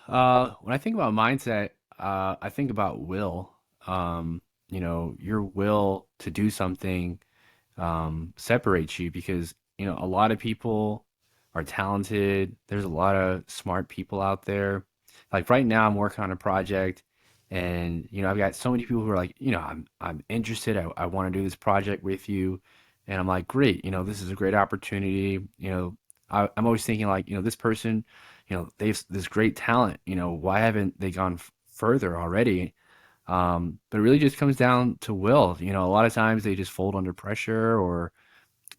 When I think about mindset, I think about will. Your will to do something separates you because, a lot of people are talented. There's a lot of smart people out there. Like right now, I'm working on a project, and I've got so many people who are like, I'm interested. I want to do this project with you, and I'm like, great. This is a great opportunity. I'm always thinking like, this person, they've this great talent. Why haven't they gone further already? But it really just comes down to will. A lot of times they just fold under pressure, or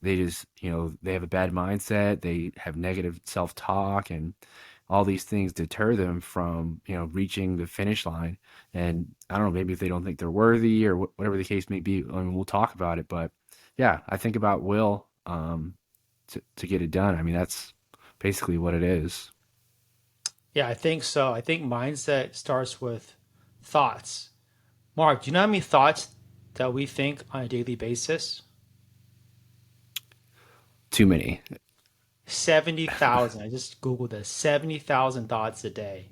they just, they have a bad mindset, they have negative self-talk, and all these things deter them from, reaching the finish line. And I don't know, maybe if they don't think they're worthy or whatever the case may be. I mean, we'll talk about it, but yeah, I think about will to get it done. I mean, that's basically what it is. Yeah, I think so. I think mindset starts with thoughts. Mark, do you know how many thoughts that we think on a daily basis? Too many. 70,000. I just Googled this. 70,000 thoughts a day.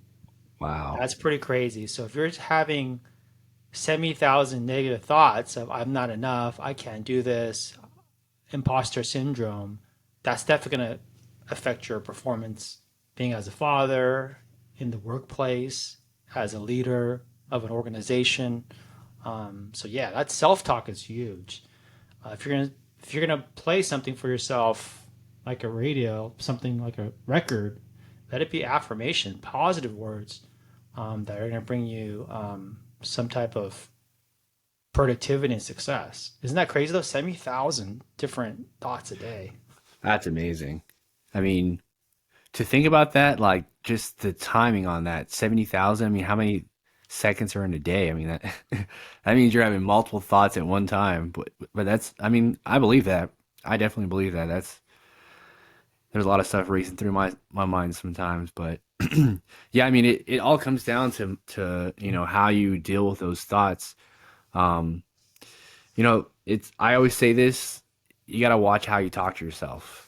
Wow. That's pretty crazy. So if you're having 70,000 negative thoughts of I'm not enough, I can't do this, imposter syndrome, that's definitely going to affect your performance being as a father, in the workplace, as a leader of an organization. So yeah, that self-talk is huge. If you're gonna play something for yourself, like a radio, something like a record, let it be affirmation, positive words that are gonna bring you some type of productivity and success. Isn't that crazy though? 70,000 different thoughts a day. That's amazing. I mean, to think about that, like just the timing on that, 70,000, I mean, how many seconds are in a day? I mean, that that means you're having multiple thoughts at one time. But that's, I mean, I believe that. I definitely believe that. There's a lot of stuff racing through my mind sometimes, but yeah, I mean, it all comes down to, how you deal with those thoughts. Um, I always say this, you got to watch how you talk to yourself.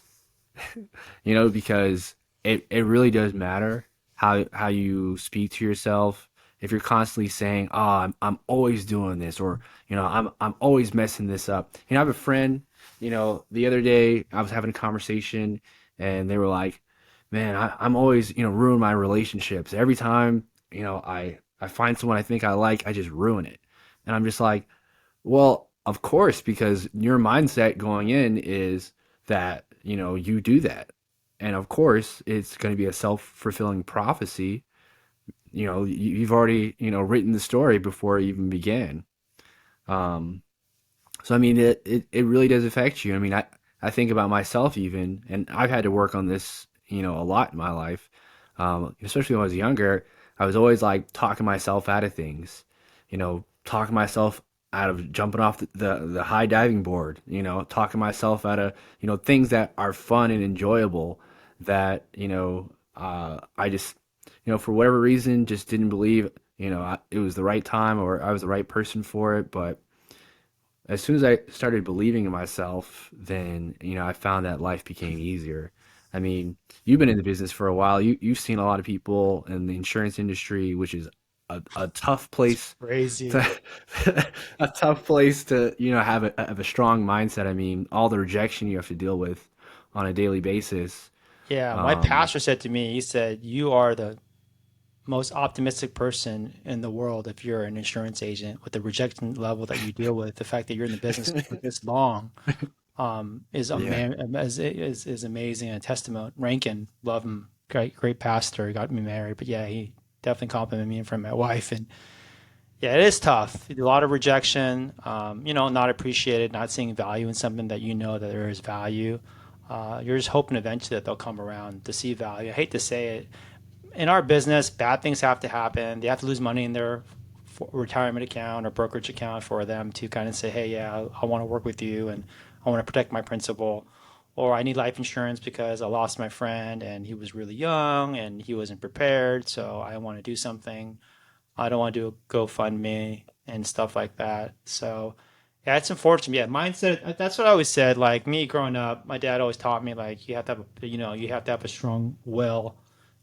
Because it really does matter how you speak to yourself. If you're constantly saying, "Oh, I'm always doing this," or I'm always messing this up. I have a friend. The other day I was having a conversation, and they were like, "Man, I'm always ruin my relationships every time. I find someone I think I like, I just ruin it." And I'm just like, well, of course, because your mindset going in is that, you do that. And of course, it's going to be a self-fulfilling prophecy. You've already, written the story before it even began. Um, so, I mean, it really does affect you. I mean, I think about myself even, and I've had to work on this, a lot in my life. Especially when I was younger, I was always like talking myself out of things, talking myself out of jumping off the high diving board, talking myself out of, things that are fun and enjoyable that, I just, for whatever reason, just didn't believe, it was the right time or I was the right person for it. But as soon as I started believing in myself, then I found that life became easier. I mean, you've been in the business for a while. You've seen a lot of people in the insurance industry, which is a tough It's place to crazy. a tough place to have a strong mindset. I mean, all the rejection you have to deal with on a daily basis. Yeah, my Um, pastor said to me, he said, "You are the most optimistic person in the world if you're an insurance agent with the rejection level that you deal with. The fact that you're in the business for this long is, yeah, is amazing and a testament. Rankin, love him, great pastor, he got me married. But yeah, he definitely complimented me in front of my wife. And yeah, it is tough. A lot of rejection, not appreciated, not seeing value in something that you know that there is value. You're just hoping eventually that they'll come around to see value. I hate to say it, in our business, bad things have to happen. They have to lose money in their retirement account or brokerage account for them to kind of say, hey, yeah, I want to work with you and I want to protect my principal. Or I need life insurance because I lost my friend and he was really young and he wasn't prepared. So I want to do something. I don't want to do a GoFundMe and stuff like that. So yeah, it's unfortunate. Yeah, mindset. That's what I always said. Like me growing up, my dad always taught me like you have to have you have to have a strong will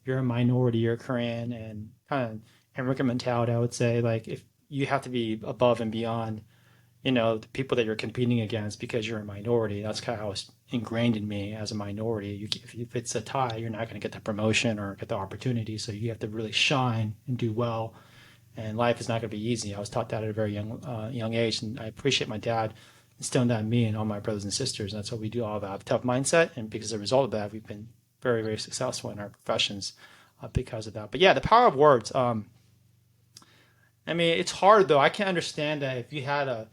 you're a minority, you're Korean, and kind of immigrant mentality, I would say, like if you have to be above and beyond, the people that you're competing against because you're a minority. That's kind of how it's ingrained in me as a minority. If it's a tie, you're not going to get the promotion or get the opportunity. So you have to really shine and do well. And life is not going to be easy. I was taught that at a very young age, and I appreciate my dad instilling that in me and all my brothers and sisters. And that's what we do all have a tough mindset. And because as a result of that, we've been very, very successful in our professions because of that. But yeah, the power of words. I mean, it's hard though. I can understand that if you had a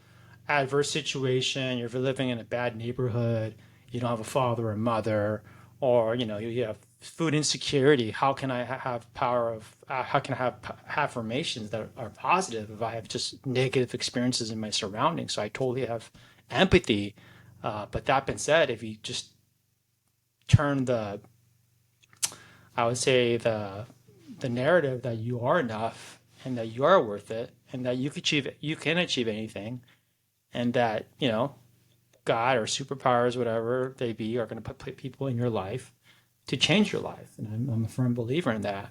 adverse situation, you're living in a bad neighborhood, you don't have a father or mother, or you have food insecurity. How can I have power of? How can I have affirmations that are positive if I have just negative experiences in my surroundings? So I totally have empathy. But that being said, if you just turn I would say the narrative that you are enough and that you are worth it and that you can achieve anything, and that God or superpowers, whatever they be, are going to put people in your life to change your life. And I'm a firm believer in that.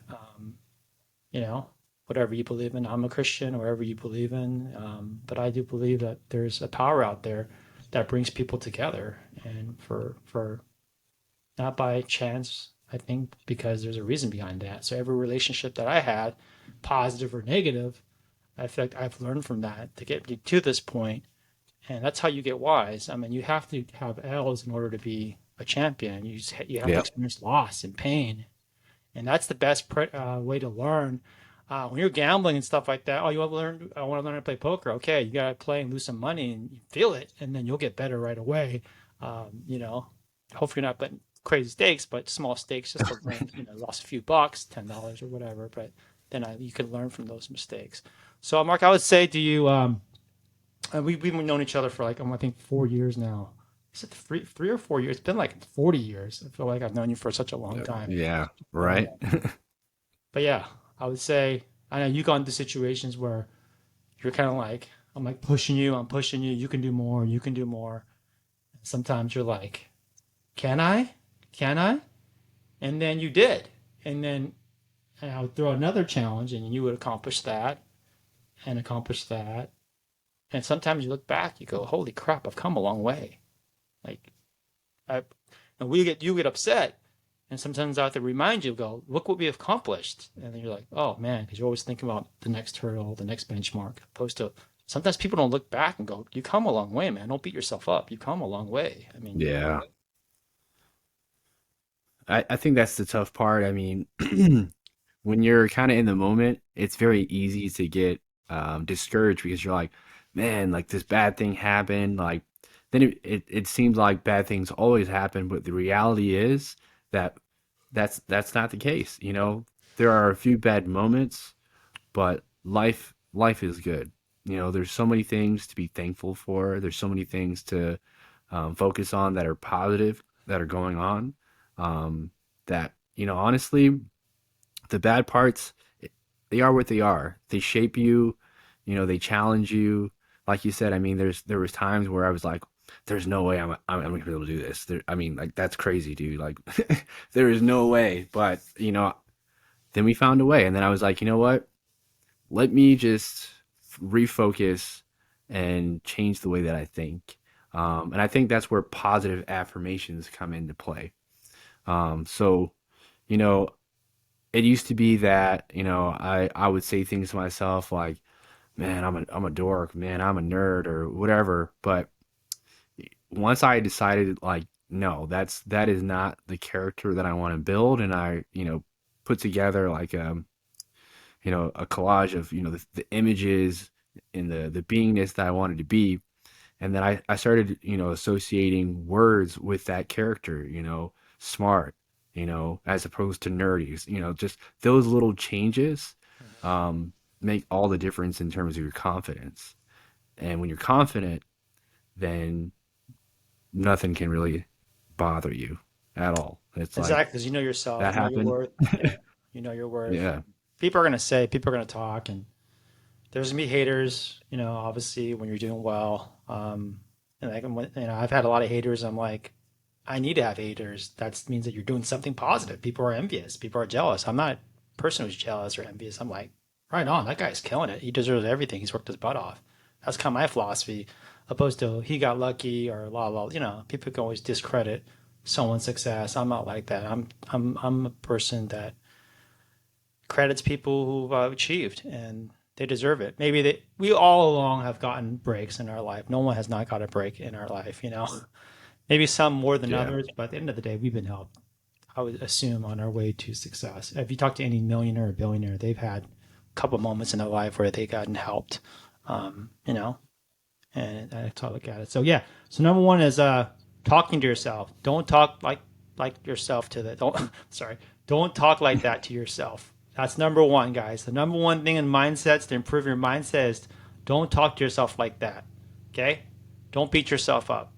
You know, whatever you believe in, I'm a Christian, whatever you believe in. But I do believe that there's a power out there that brings people together, and for not by chance, I think, because there's a reason behind that. So every relationship that I had, positive or negative, I feel like I've learned from that to get me to this point, and that's how you get wise. I mean, you have to have L's in order to be a champion. You have to Yeah. experience loss and pain, and that's the best way to learn. When you're gambling and stuff like that, oh, you want to learn? I want to learn to play poker. Okay, you got to play and lose some money, and you feel it, and then you'll get better right away. You know, hopefully you're not betting crazy stakes, but small stakes just to learn. Lost a few bucks, $10 or whatever, but then you can learn from those mistakes. So, Mark, I would say to you, we've known each other for like I think 4 years now. Is it three or 4 years? It's been like 40 years. I feel like I've known you for such a long time. Yeah. And Right. but yeah, I would say I know you got into situations where you're kind of like I'm like pushing you, I'm pushing you. You can do more. You can do more. Sometimes you're like, can I? Can I? And then you did. And then I would throw another challenge, and you would accomplish that and accomplish that. And sometimes you look back, you go, "Holy crap! I've come a long way." Like I, and you get upset, and sometimes I have to remind you, go, look what we have accomplished, and then you're like, oh man, because you're always thinking about the next hurdle, the next benchmark, opposed to sometimes people don't look back and go, you come a long way, man. Don't beat yourself up. You come a long way. I mean, Yeah. I think that's the tough part. I mean, when you're kind of in the moment, it's very easy to get discouraged because you're like, man, like this bad thing happened. Like, then it seems like bad things always happen, but the reality is that that's not the case. There are a few bad moments, but life is good. There's so many things to be thankful for. There's so many things to focus on that are positive that are going on. That honestly, the bad parts, they are what they are. They shape you. They challenge you. Like you said, I mean, there was times where I was like, "There's no way I'm gonna be able to do this." I mean, like that's crazy, dude. Like, there is no way. But then we found a way, and then I was like, you know what? Let me just refocus and change the way that I think. And I think that's where positive affirmations come into play. So, you know, it used to be that, I would say things to myself like, man, I'm a dork, man, I'm a nerd or whatever. But once I decided like, no, that is not the character that I want to build, and I, put together like a collage of, the images and the beingness that I wanted to be. And then I started, associating words with that character, smart, as opposed to nerdy, just those little changes make all the difference in terms of your confidence. And when you're confident, then nothing can really bother you at all. It's like, exactly, because you know yourself, that you know your happened. worth. Yeah, you know your worth. Yeah. People are gonna say, people are gonna talk, and there's gonna be haters. Obviously when you're doing well. And like I've had a lot of haters. I'm like, I need to have haters. That means that you're doing something positive. People are envious. People are jealous. I'm not a person who's jealous or envious. I'm like, right on. That guy's killing it. He deserves everything. He's worked his butt off. That's kind of my philosophy, opposed to he got lucky or la la. People can always discredit someone's success. I'm not like that. I'm a person that credits people who've achieved and they deserve it. We all along have gotten breaks in our life. No one has not got a break in our life. Maybe some more than Yeah. others, but at the end of the day, we've been helped. I would assume on our way to success. If you talk to any millionaire or billionaire, they've had a couple moments in their life where they gotten helped, um, you know, and that's how I look at it. So yeah, so number one is talking to yourself. Don't talk like yourself to the don't sorry, don't talk like that to yourself. That's number one, guys. The number one thing in mindsets to improve your mindset is don't talk to yourself like that. Okay? Don't beat yourself up.